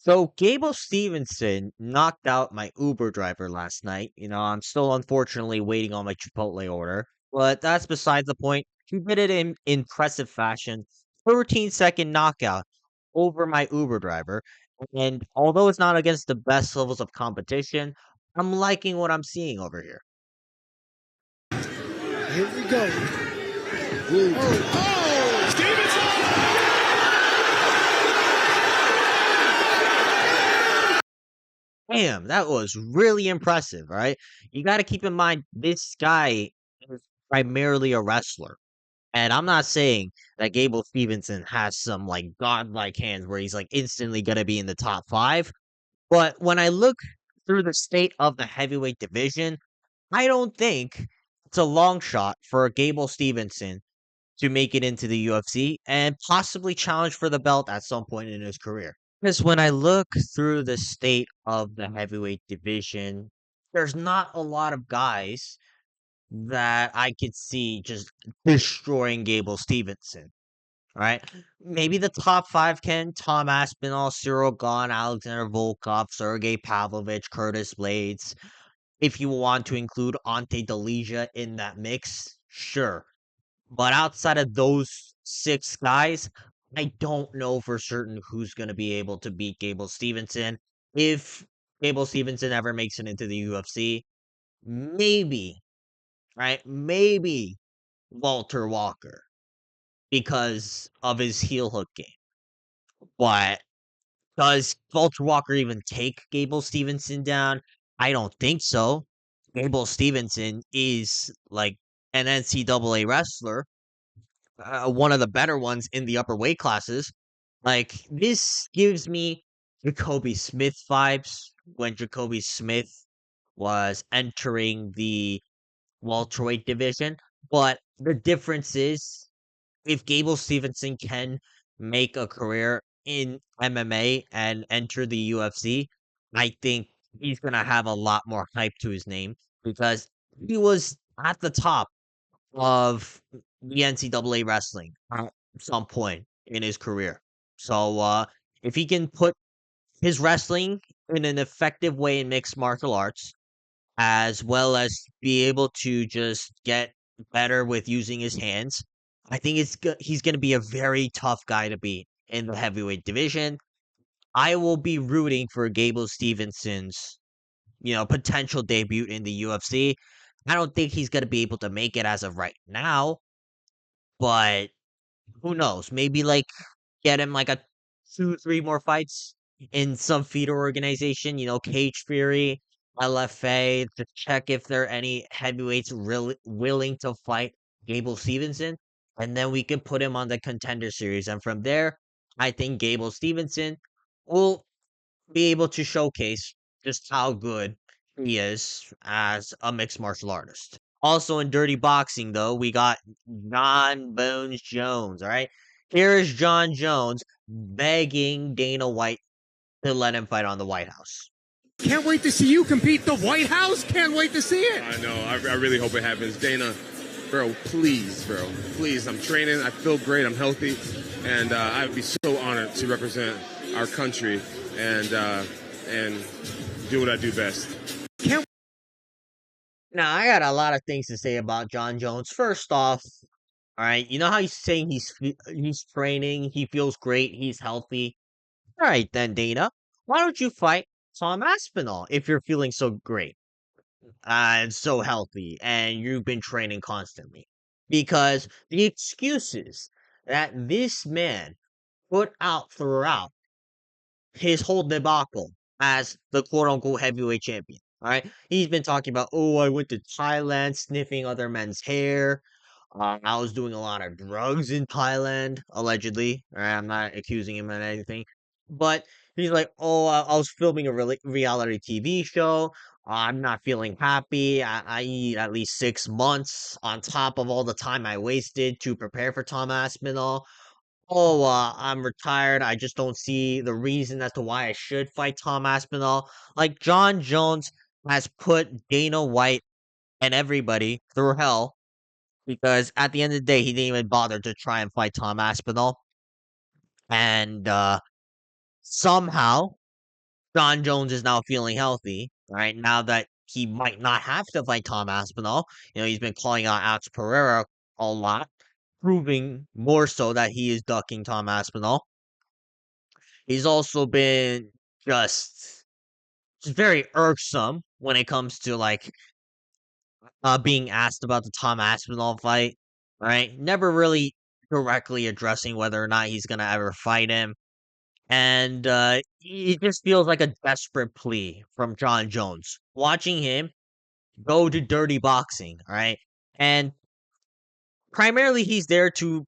So Gable Stevenson knocked out my Uber driver last night. I'm still unfortunately waiting on my Chipotle order, but that's beside the point. He did it in impressive fashion. 13-second knockout over my Uber driver. And although it's not against the best levels of competition, I'm liking what I'm seeing over here. Here we go. Stevenson! Damn, that was really impressive, right? You got to keep in mind this guy is primarily a wrestler. And I'm not saying that Gable Stevenson has some like godlike hands where he's like instantly gonna be in the top five. But when I look through the state of the heavyweight division, I don't think it's a long shot for Gable Stevenson to make it into the UFC and possibly challenge for the belt at some point in his career. Because when I look through the state of the heavyweight division, there's not a lot of guys that I could see just destroying Gable Stevenson, right? Maybe the top five can Tom Aspinall, Cyril Gahn, Alexander Volkov, Sergey Pavlovich, Curtis Blades. If you want to include Ante Delija in that mix, sure. But outside of those six guys, I don't know for certain who's going to be able to beat Gable Stevenson. If Gable Stevenson ever makes it into the UFC, maybe, right? Maybe Walter Walker because of his heel hook game. But does Walter Walker even take Gable Stevenson down? I don't think so. Gable Stevenson is like an NCAA wrestler, one of the better ones in the upper weight classes. Like, this gives me Jacoby Smith vibes when Jacoby Smith was entering the welterweight division. But the difference is if Gable Stevenson can make a career in MMA and enter the UFC, I think he's gonna have a lot more hype to his name because he was at the top of the NCAA wrestling at some point in his career. So if he can put his wrestling in an effective way in mixed martial arts, as well as be able to just get better with using his hands, I think he's going to be a very tough guy to beat in the heavyweight division. I will be rooting for Gable Stevenson's, potential debut in the UFC. I don't think he's going to be able to make it as of right now, but who knows? Maybe like get him like a 2, 3 more fights in some feeder organization, Cage Fury, LFA, to check if there are any heavyweights really willing to fight Gable Stevenson. And then we can put him on the contender series. And from there, I think Gable Stevenson will be able to showcase just how good he is as a mixed martial artist. Also in dirty boxing, though, we got John Bones Jones. All right, here is John Jones begging Dana White to let him fight on the White House. Can't wait to see you compete the White House. Can't wait to see it. I know. I really hope it happens. Dana, bro, please, bro. Please. I'm training. I feel great. I'm healthy. And I'd be so honored to represent our country and do what I do best. Now, I got a lot of things to say about John Jones. First off, all right, you know how he's saying he's training, he feels great, he's healthy. All right, then, Dana, why don't you fight Tom Aspinall if you're feeling so great and so healthy and you've been training constantly? Because the excuses that this man put out throughout his whole debacle as the quote unquote heavyweight champion. All right. He's been talking about, oh, I went to Thailand sniffing other men's hair. I was doing a lot of drugs in Thailand, allegedly. All right, I'm not accusing him of anything. But he's like, oh, I was filming a reality TV show. I'm not feeling happy. I need at least 6 months on top of all the time I wasted to prepare for Tom Aspinall. Oh, I'm retired. I just don't see the reason as to why I should fight Tom Aspinall. Like, John Jones has put Dana White and everybody through hell because at the end of the day, he didn't even bother to try and fight Tom Aspinall. And somehow John Jones is now feeling healthy, right? Now that he might not have to fight Tom Aspinall. He's been calling out Alex Pereira a lot, proving more so that he is ducking Tom Aspinall. He's also been just, just very irksome when it comes to like being asked about the Tom Aspinall fight, right? Never really directly addressing whether or not he's gonna ever fight him. And it just feels like a desperate plea from John Jones. Watching him go to dirty boxing, right? And primarily he's there to,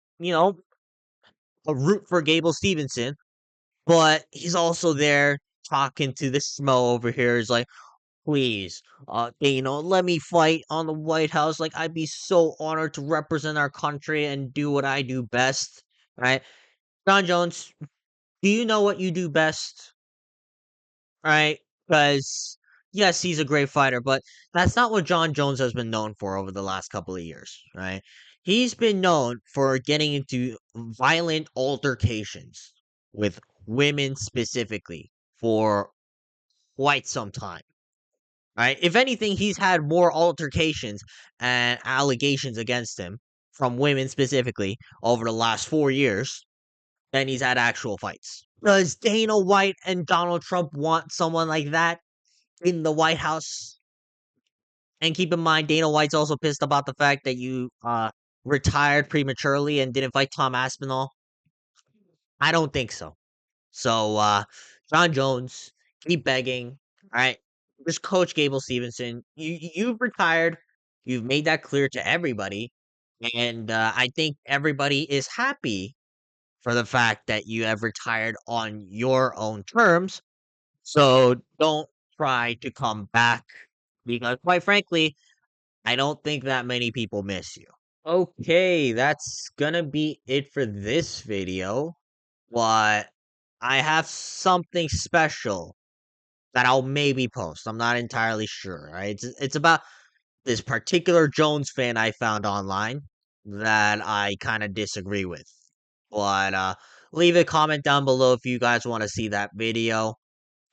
root for Gable Stevenson, but he's also there talking to the schmo over here. He's like, please, let me fight on the White House. Like, I'd be so honored to represent our country and do what I do best, right? John Jones, do you know what you do best? Right? Because yes, he's a great fighter, but that's not what John Jones has been known for over the last couple of years, right? He's been known for getting into violent altercations with women specifically for quite some time. Right? If anything, he's had more altercations and allegations against him from women specifically over the last 4 years than he's had actual fights. Does Dana White and Donald Trump want someone like that in the White House? And keep in mind, Dana White's also pissed about the fact that you retired prematurely and didn't fight Tom Aspinall. I don't think so. So, John Jones, keep begging. All right, just coach Gable Stevenson. You've retired. You've made that clear to everybody, and I think everybody is happy for the fact that you have retired on your own terms. So don't try to come back because, quite frankly, I don't think that many people miss you. Okay, that's gonna be it for this video. But I have something special that I'll maybe post. I'm not entirely sure. Right? It's about this particular Jones fan I found online that I kind of disagree with. But leave a comment down below if you guys want to see that video.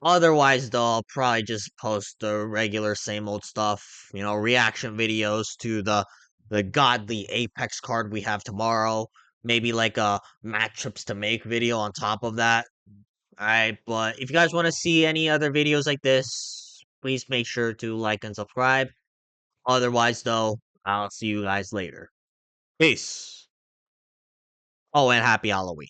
Otherwise, though, I'll probably just post the regular same old stuff. Reaction videos to the godly Apex card we have tomorrow. Maybe like a matchups to make video on top of that. Alright, but if you guys want to see any other videos like this, please make sure to like and subscribe. Otherwise, though, I'll see you guys later. Peace. Oh, and happy Halloween.